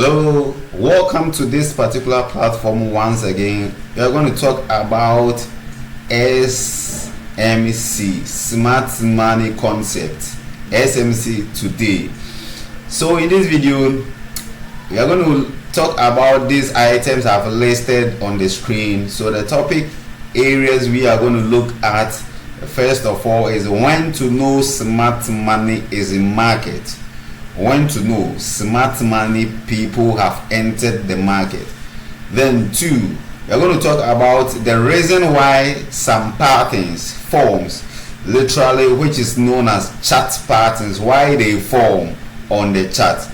Hello, welcome to this particular platform. Once again, we are going to talk about SMC, Smart Money Concept, SMC today. So in this video, we are going to talk about these items I've listed on the screen. So the topic areas we are going to look at, first of all, is when to know smart money is in market. When to know smart money people have entered the market. Then two, we're going to talk about the reason why some patterns forms, literally, which is known as chart patterns, why they form on the chart.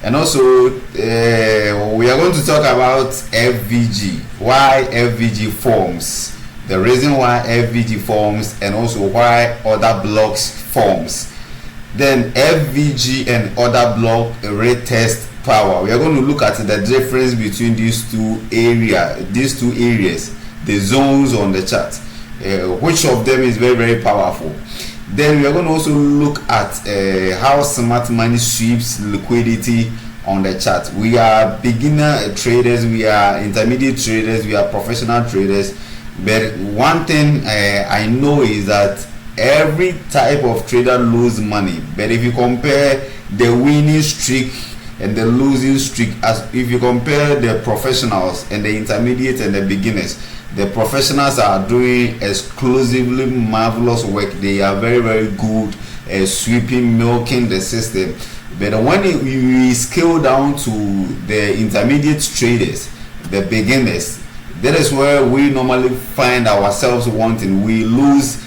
And also we are going to talk about FVG, why FVG forms, the reason why FVG forms, and also why other blocks forms. Then FVG and other block retest power. We are going to look at the difference between these two areas, the zones on the chart, which of them is very powerful. Then we are going to also look at how smart money sweeps liquidity on the chart. We are beginner traders, we are intermediate traders, we are professional traders, but one thing I know is that every type of trader lose money. But if you compare the winning streak and the losing streak, as if you compare the professionals and the intermediate and the beginners, the professionals are doing exclusively marvelous work. They are very good at sweeping, milking the system. But when we scale down to the intermediate traders, the beginners, that is where we normally find ourselves wanting. We lose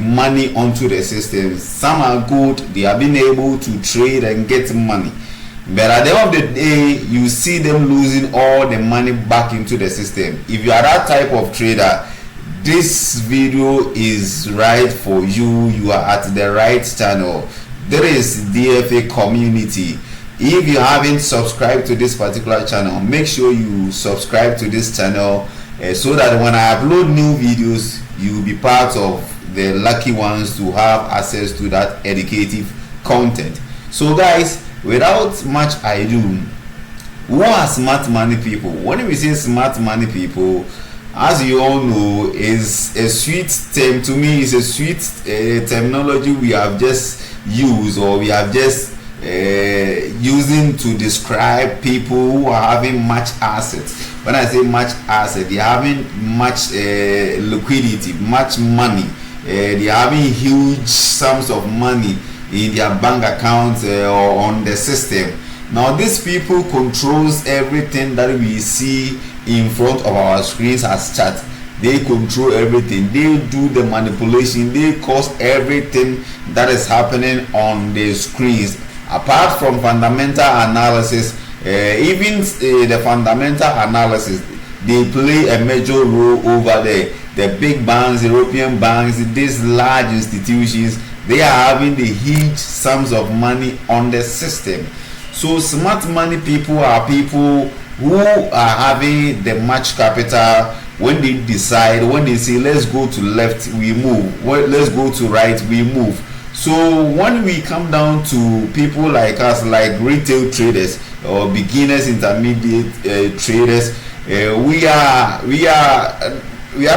money onto the system. Some are good, they have been able to trade and get money, but at the end of the day you see them losing all the money back into the system. If you are that type of trader, this video is right for you. You are at the right channel. There is DFA community. If you haven't subscribed to this particular channel, make sure you subscribe to this channel so that when I upload new videos, you will be part of the lucky ones to have access to that educative content. So guys, without much ado, who are smart money people? When we say smart money people, as you all know, is a sweet term. To me, it's a sweet terminology we have just used, or we have just using to describe people who are having much assets. When I say much asset, they are having much liquidity, much money. They are having huge sums of money in their bank accounts or on the system. Now these people controls everything that we see in front of our screens as chat. They control everything. They do the manipulation. They cause everything that is happening on the screens. Apart from fundamental analysis, even the fundamental analysis, they play a major role over there. The big banks, European banks, these large institutions, they are having the huge sums of money on the system. So smart money people are people who are having the much capital. When they decide, when they say let's go to left, we move. Let's go to right, we move. So when we come down to people like us, like retail traders or beginners, intermediate traders, we are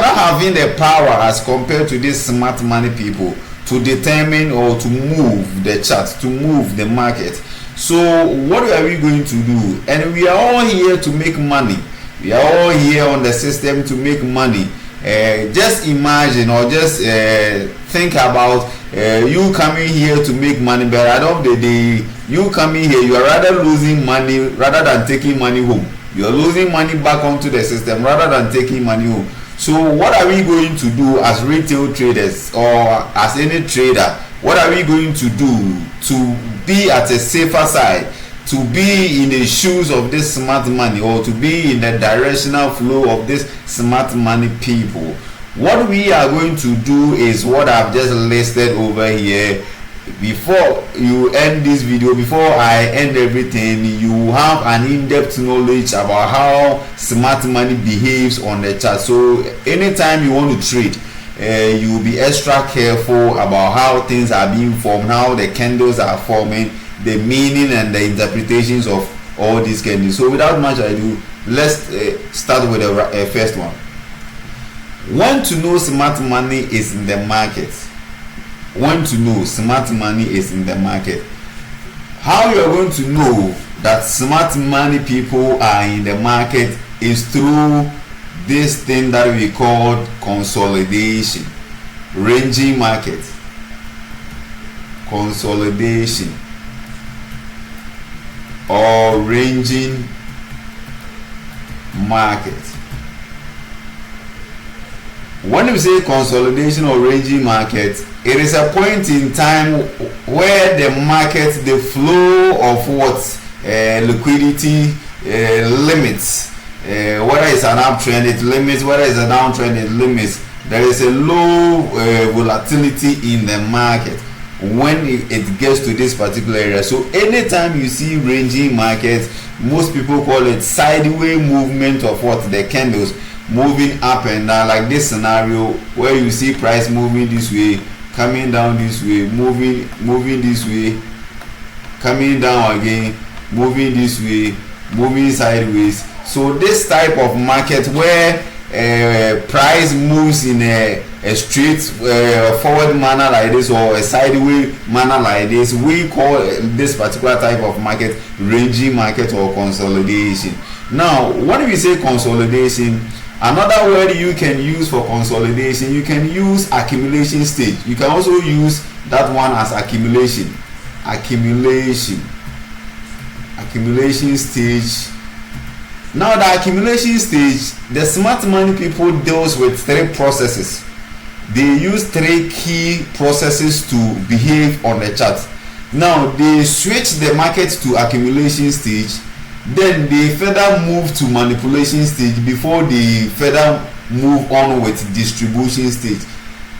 not having the power as compared to these smart money people to determine or to move the chart, to move the market. So what are we going to do? And we are all here to make money. We are all here on the system to make money. Just imagine, or just think about you coming here to make money, but at the end of the day, you coming here, you are rather losing money rather than taking money home. You are losing money back onto the system rather than taking money home. So what are we going to do as retail traders or as any trader? What are we going to do to be at a safer side, to be in the shoes of this smart money, or to be in the directional flow of this smart money people? What we are going to do is what I've just listed over here. Before you end this video, before I end everything, you have an in-depth knowledge about how smart money behaves on the chart. So anytime you want to trade, you will be extra careful about how things are being formed, how the candles are forming, the meaning and the interpretations of all these candles. So without much ado, let's start with the first one. When to know smart money is in the market. When to know smart money is in the market. How you are going to know that smart money people are in the market is through this thing that we call consolidation, ranging market, consolidation or ranging market. When we say consolidation or ranging market, it is a point in time where the market, the flow of what liquidity limits. Whether it's an uptrend, it limits. Whether it's a downtrend, it limits. There is a low volatility in the market when it gets to this particular area. So anytime you see ranging markets, most people call it sideways movement of what the candles moving up and down, like this scenario where you see price moving this way, coming down this way, moving this way, coming down again, moving this way, moving sideways. So this type of market where price moves in a straight forward manner like this or a sideways manner like this, we call this particular type of market ranging market or consolidation. Now when we say consolidation, another word you can use for consolidation, you can use accumulation stage. You can also use that one as accumulation stage. Now the accumulation stage, the smart money people deals with three processes. They use three key processes to behave on the chart. Now they switch the market to accumulation stage, then they further move to manipulation stage before they further move on with distribution stage.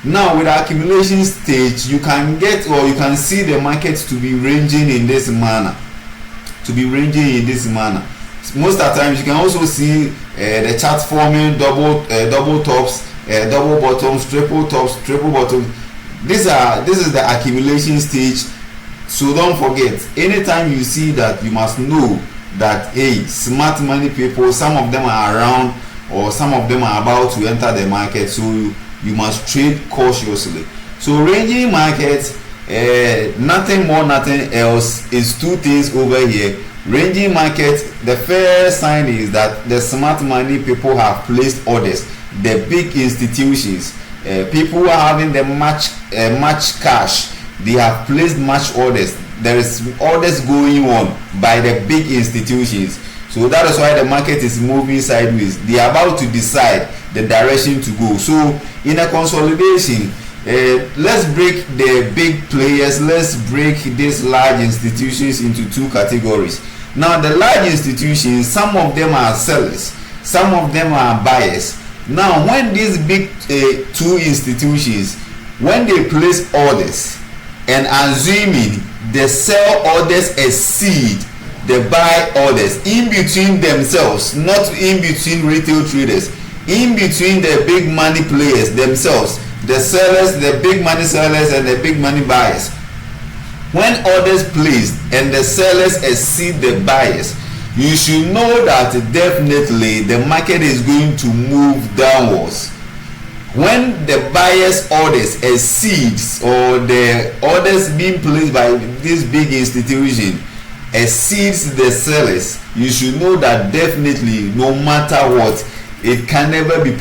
Now with the accumulation stage, you can get or you can see the market to be ranging in this manner. Most of the times you can also see the chart forming double tops, double bottoms, triple tops, triple bottoms. This is the accumulation stage. So don't forget, anytime you see that, you must know that hey, smart money people, some of them are around or some of them are about to enter the market, so you must trade cautiously. So ranging market, nothing more, nothing else, is two things over here. Ranging market, the first sign is that the smart money people have placed orders. The big institutions, people who are having the much cash, they have placed much orders. There is orders going on by the big institutions. So that is why the market is moving sideways. They are about to decide the direction to go. So in a consolidation, let's break the big players, let's break these large institutions into two categories. Now the large institutions, some of them are sellers, some of them are buyers. Now when these big two institutions, when they place orders, and assuming the sell orders exceed the buy orders in between themselves, not in between retail traders, in between the big money players themselves, the sellers, the big money sellers and the big money buyers, when orders placed and the sellers exceed the buyers, you should know that definitely the market is going to move downwards. When the buyers orders exceeds, or the orders being placed by this big institution exceeds the sellers, you should know that definitely, no matter what, it can never be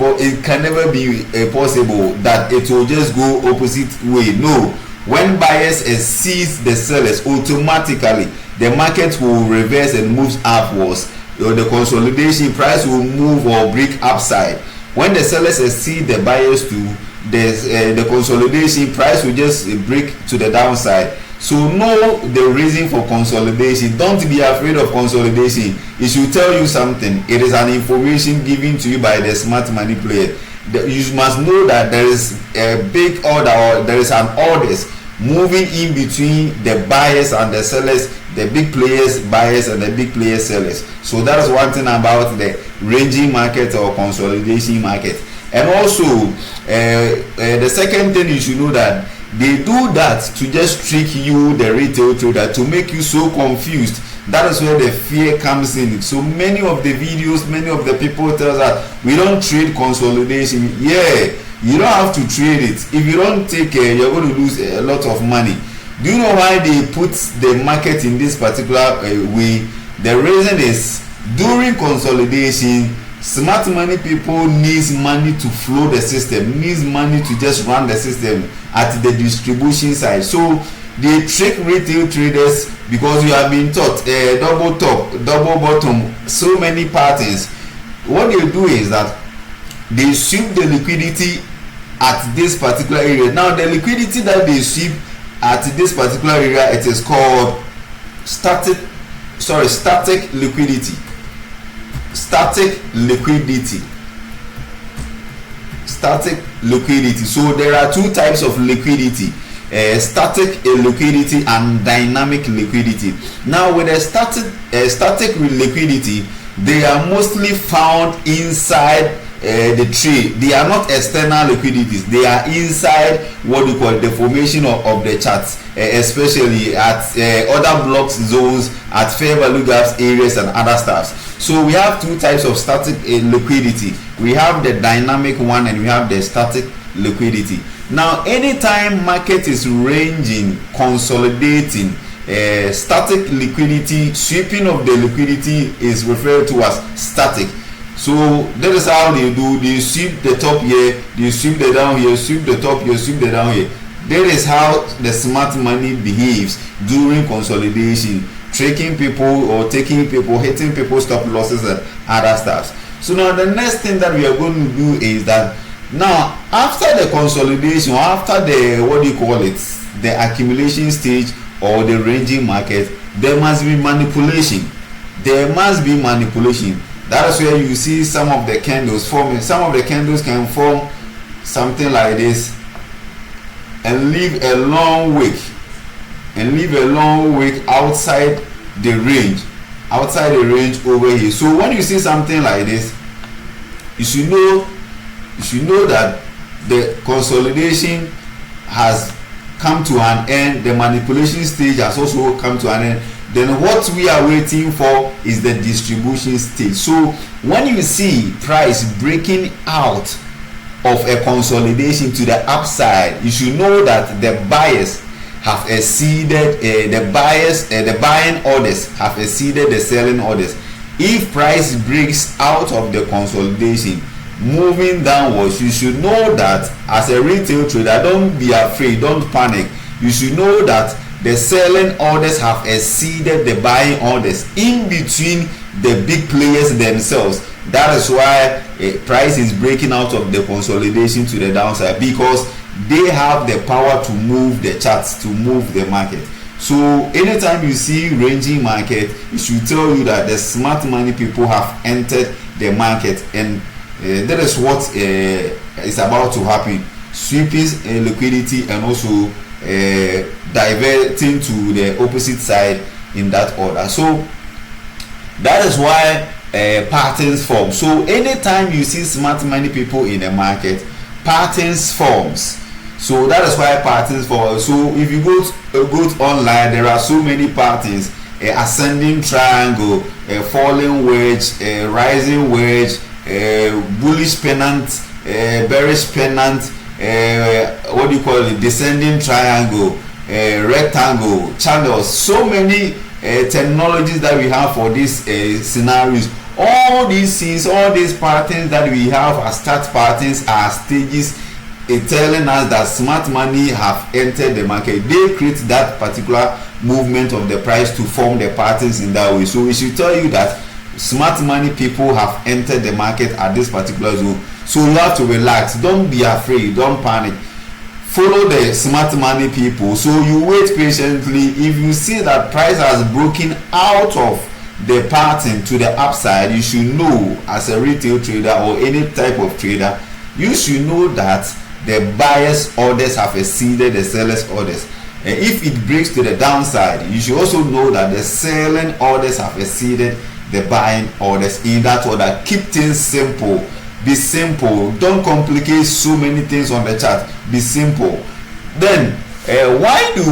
possible that it will just go opposite way. No, when buyers exceeds the sellers, automatically the market will reverse and moves upwards. The consolidation price will move or break upside. When the sellers exceed the buyers too, the consolidation price will just break to the downside. So know the reason for consolidation. Don't be afraid of consolidation. It should tell you something. It is an information given to you by the smart money player. You must know that there is a big order, or there is an orders moving in between the buyers and the sellers, the big players buyers and the big players sellers. So that is one thing about the ranging market or consolidation market. And also the second thing you should know, that they do that to just trick you, the retail trader, to make you so confused That is where the fear comes in. So many of the videos, many of the people tell us that we don't trade consolidation. Yeah, you don't have to trade it. If you don't take care, you're going to lose a lot of money. Do you know why they put the market in this particular way? The reason is during consolidation, smart money people needs money to flow the system, needs money to just run the system at the distribution side. So they trick retail traders because you have been taught double top, double bottom, so many patterns. What they do is that they sweep the liquidity at this particular area. Now the liquidity that they sweep at this particular area, it is called static liquidity. Static liquidity. So there are two types of liquidity, static liquidity and dynamic liquidity. Now with a static liquidity, they are mostly found inside the trade. They are not external liquidities, they are inside what we call the formation of the charts, especially at other blocks zones, at fair value gaps areas and other stuff. So we have two types of static liquidity. We have the dynamic one and we have the static liquidity. Now anytime market is ranging, consolidating, static liquidity, sweeping of the liquidity is referred to as static. So that is how they do. They sweep the top here, they sweep the down here, sweep the top here, sweep the down here. That is how the smart money behaves during consolidation, tricking people or taking people, hitting people stop losses and other stuff. So now the next thing that we are going to do is that now after the consolidation, after the the accumulation stage or the ranging market, there must be manipulation. There must be manipulation. That is where you see some of the candles forming. Some of the candles can form something like this and leave a long wick outside the range over here. So when you see something like this, you should know that the consolidation has come to an end, the manipulation stage has also come to an end. Then what we are waiting for is the distribution stage. So when you see price breaking out of a consolidation to the upside, you should know that the buyers have exceeded the buying orders have exceeded the selling orders. If price breaks out of the consolidation moving downwards, you should know that as a retail trader, don't be afraid, don't panic. You should know that the selling orders have exceeded the buying orders in between the big players themselves. That is why price is breaking out of the consolidation to the downside, because they have the power to move the charts, to move the market. So anytime you see ranging market, it should tell you that the smart money people have entered the market, and that is what is about to happen. Sweeping liquidity and also diverting to the opposite side in that order. So that is why patterns form. So anytime you see smart money people in the market, patterns forms. So that is why patterns form. So if you go online, there are so many patterns: ascending triangle, falling wedge, rising wedge, bullish pennant, bearish pennant, descending triangle, rectangle, channels. So many technologies that we have for these scenarios. All these things, all these patterns that we have as start patterns, are stages telling us that smart money have entered the market. They create that particular movement of the price to form the patterns in that way. So we should tell you that smart money people have entered the market at this particular zone. So you have to relax, don't be afraid, don't panic, follow the smart money people. So you wait patiently. If you see that price has broken out of the pattern to the upside, you should know, as a retail trader or any type of trader, you should know that the buyers orders have exceeded the sellers orders. And if it breaks to the downside, you should also know that the selling orders have exceeded the buying orders. In that order, keep things simple. Be simple, don't complicate so many things on the chart. Be simple. Then Why do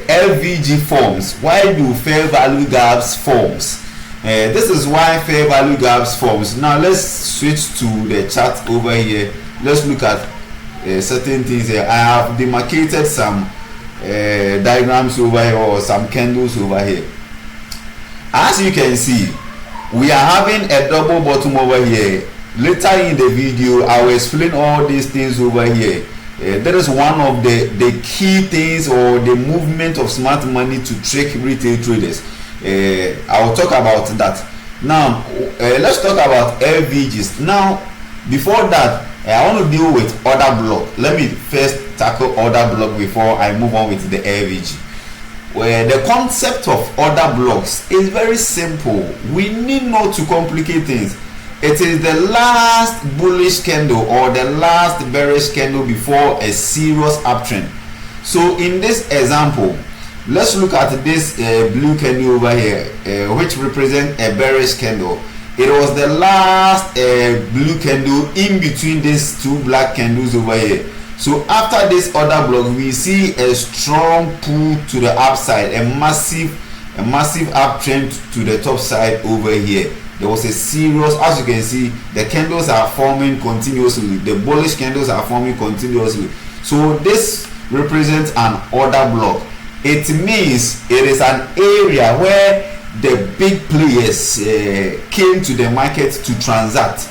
FVG forms? Why do fair value gaps forms? This is why fair value gaps forms. Now let's switch to the chart over here. Let's look at certain things here. I have demarcated some diagrams over here, or some candles over here. As you can see, we are having a double bottom over here. Later in the video, I will explain all these things over here. That is one of the key things, or the movement of smart money to trick retail traders. I will talk about that. Now let's talk about FVGs. Now before that, I want to deal with order block. Let me first tackle order block before I move on with the FVG. Where the concept of order blocks is very simple. We need not to complicate things. It is the last bullish candle or the last bearish candle before a serious uptrend. So in this example, let's look at this blue candle over here, which represents a bearish candle. It was the last blue candle in between these two black candles over here. So after this order block, we see a strong pull to the upside, a massive uptrend to the top side over here. There was a serious, as you can see, the candles are forming continuously. The bullish candles are forming continuously. So this represents an order block. It means it is an area where the big players came to the market to transact,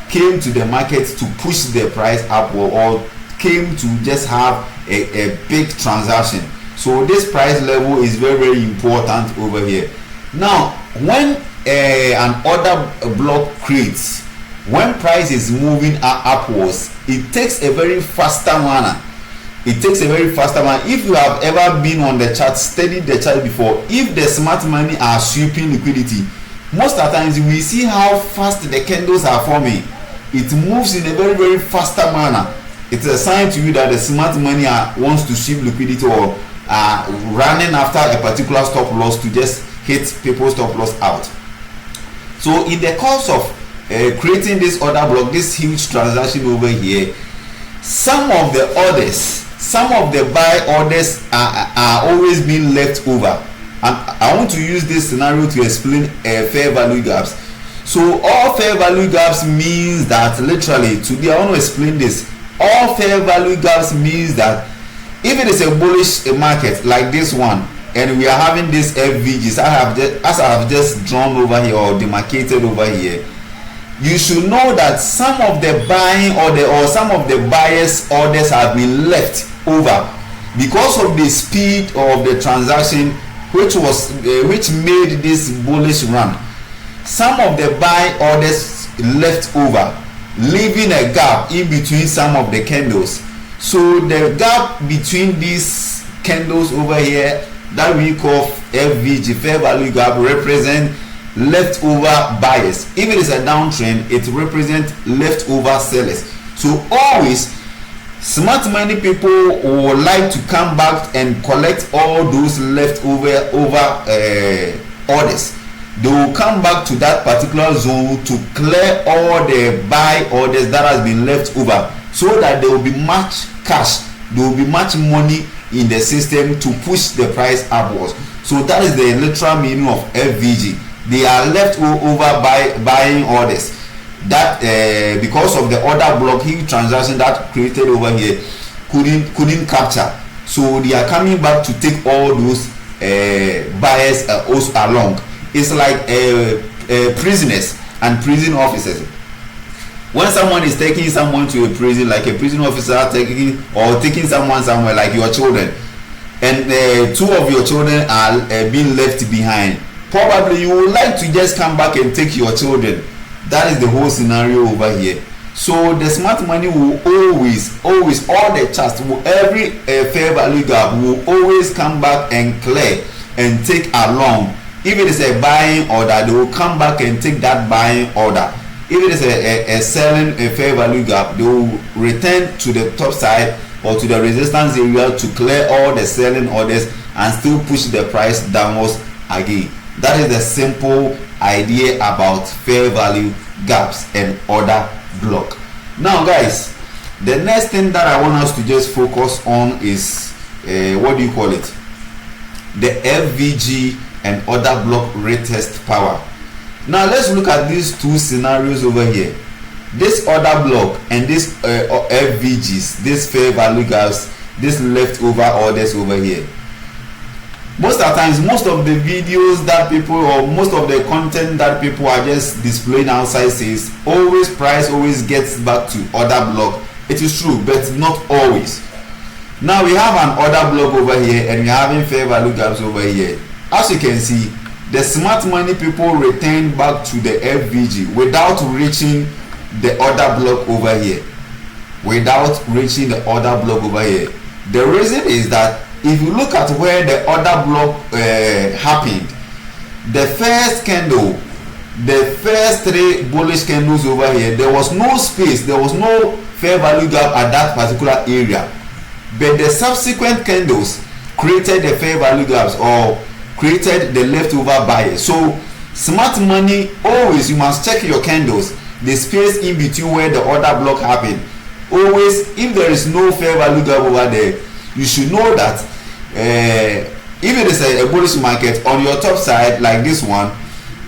came to the market to push the price upward, or came to just have a big transaction. So this price level is very, very important over here. Now when an order block creates, when price is moving upwards, it takes a very faster manner. If you have ever been on the chart, studied the chart before, if the smart money are sweeping liquidity, most of the times we see how fast the candles are forming. It moves in a very, very faster manner. It's a sign to you that the smart money wants to sweep liquidity, or running after a particular stop loss to just hit people's stop loss out. So in the course of creating this order block, this huge transaction over here, some of the buy orders are always being left over. And I want to use this scenario to explain fair value gaps. So all fair value gaps means that, literally today I want to explain this. All fair value gaps means that if it is a bullish market like this one, and we are having this FVGs as I have just drawn over here, or demarcated over here, you should know that some of the buying order, or some of the buyers orders have been left over because of the speed of the transaction, which made this bullish run. Some of the buy orders left over, leaving a gap in between some of the candles. So the gap between these candles over here that we call FVG, fair value gap, represent leftover buyers. If it is a downtrend, it represents leftover sellers. So always smart money people would like to come back and collect all those leftover orders. They will come back to that particular zone to clear all the buy orders that has been left over, so that there will be much cash, there will be much money in the system to push the price upwards. So that is the literal meaning of FVG. They are left over buying orders that because of the order block, huge transaction that created over here couldn't capture. So they are coming back to take all those buyers also along. It's like prisoners and prison officers. When someone is taking someone to a prison, like a prison officer taking someone somewhere, like your children, and two of your children are being left behind, probably you would like to just come back and take your children. That is the whole scenario over here. So the smart money will always all the charts, every fair value gap will always come back and clear and take along. If it is a buying order, they will come back and take that buying order. If it is a selling a fair value gap, they will return to the top side or to the resistance area to clear all the selling orders and still push the price downwards again. That is the simple idea about fair value gaps and order block. Now guys, the next thing that I want us to just focus on is what do you call it, the FVG and order block retest power. Now let's look at these two scenarios over here. This order block and this FVGs, this fair value gaps, this leftover orders over here. Most of the times, most of the videos that people, or most of the content that people are just displaying outside says always price always gets back to order block. It is true, but not always. Now we have an order block over here and we're having fair value gaps over here. As you can see, the smart money people return back to the FVG without reaching the order block over here. Without reaching the order block over here. The reason is that if you look at where the order block happened, the first candle, the first three bullish candles over here, there was no space, there was no fair value gap at that particular area. But the subsequent candles created the fair value gaps or created the leftover buyers. So smart money, always you must check your candles, the space in between where the order block happened. Always, if there is no fair value gap over there, you should know that if it is a bullish market on your top side like this one,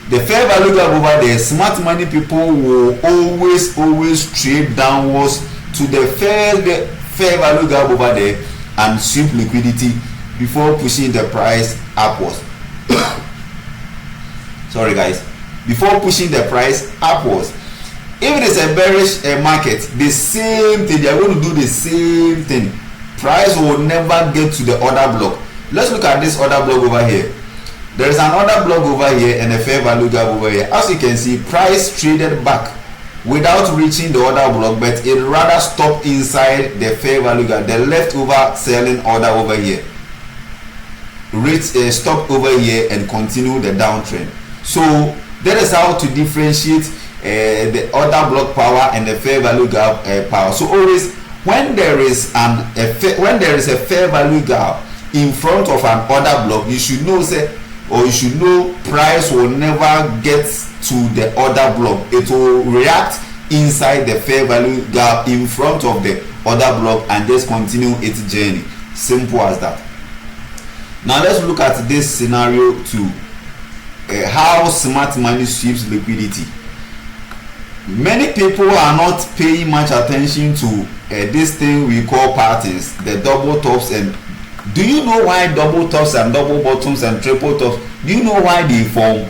the fair value gap over there, smart money people will always trade downwards to the fair value gap over there and sweep liquidity before pushing the price upwards. Sorry guys, before pushing the price upwards. If it is a bearish market, the same thing, they are going to do the same thing. Price will never get to the order block. Let's look at this order block over here. There is an order block over here and a fair value gap over here. As you can see, price traded back without reaching the order block, but it rather stopped inside the fair value gap, the leftover selling order over here. Stop over here and continue the downtrend. So that is how to differentiate the order block power and the fair value gap power. So always when there is a fair value gap in front of an order block, you should know price will never get to the order block. It will react inside the fair value gap in front of the order block and just continue its journey. Simple as that. Now let's look at this scenario too. How smart money sweeps liquidity. Many people are not paying much attention to this thing we call patterns, the double tops. And do you know why double tops and double bottoms and triple tops, do you know why they form?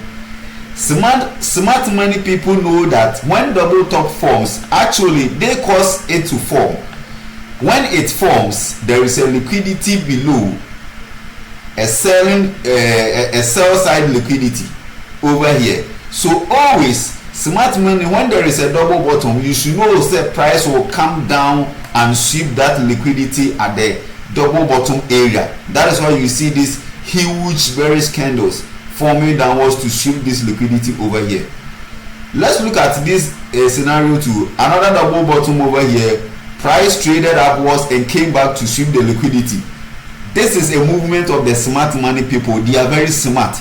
Smart money people know that when double top forms, actually they cause it to form. When it forms, there is a liquidity below, a sell side liquidity over here. So always smart money, when there is a double bottom, you should know that price will come down and sweep that liquidity at the double bottom area. That is why you see these huge bearish candles forming downwards to sweep this liquidity over here. Let's look at this scenario too. Another double bottom over here, price traded upwards and came back to sweep the liquidity. This is a movement of the smart money people. They are very smart.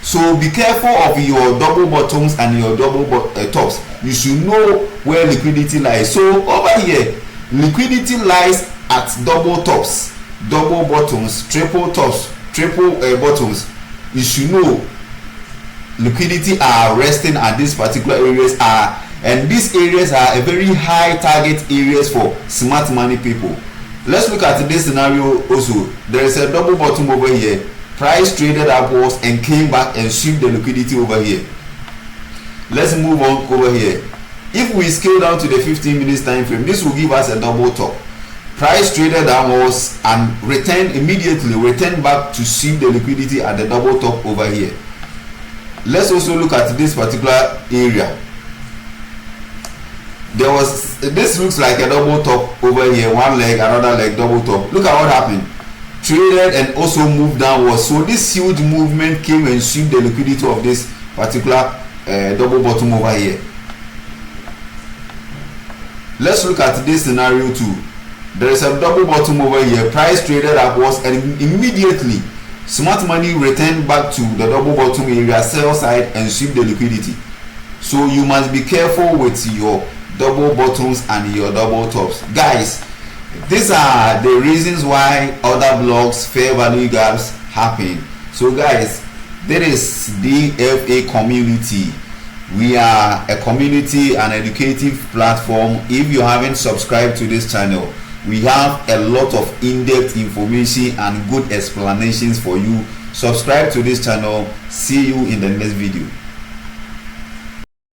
So be careful of your double bottoms and your double tops. You should know where liquidity lies. So over here, liquidity lies at double tops, double bottoms, triple tops, triple bottoms. You should know liquidity are resting at these particular areas, and these areas are a very high target areas for smart money people. Let's look at this scenario also. There is a double bottom over here. Price traded upwards and came back and sweep the liquidity over here. Let's move on over here. If we scale down to the 15 minutes time frame, this will give us a double top. Price traded downwards and returned back to sweep the liquidity at the double top over here. Let's also look at this particular area. This looks like a double top over here, one leg, another leg, double top. Look at what happened. Traded and also moved downwards. So this huge movement came and swept the liquidity of this particular double bottom over here. Let's look at this scenario too. There is a double bottom over here. Price traded upwards and immediately smart money returned back to the double bottom area, sell side, and sweep the liquidity. So you must be careful with your double bottoms and your double tops, guys. These are the reasons why other blogs fair value gaps happen. So guys, there is the FA community. We are a community and educative platform. If you haven't subscribed to this channel, we have a lot of in-depth information and good explanations for you. Subscribe to this channel. See you in the next video.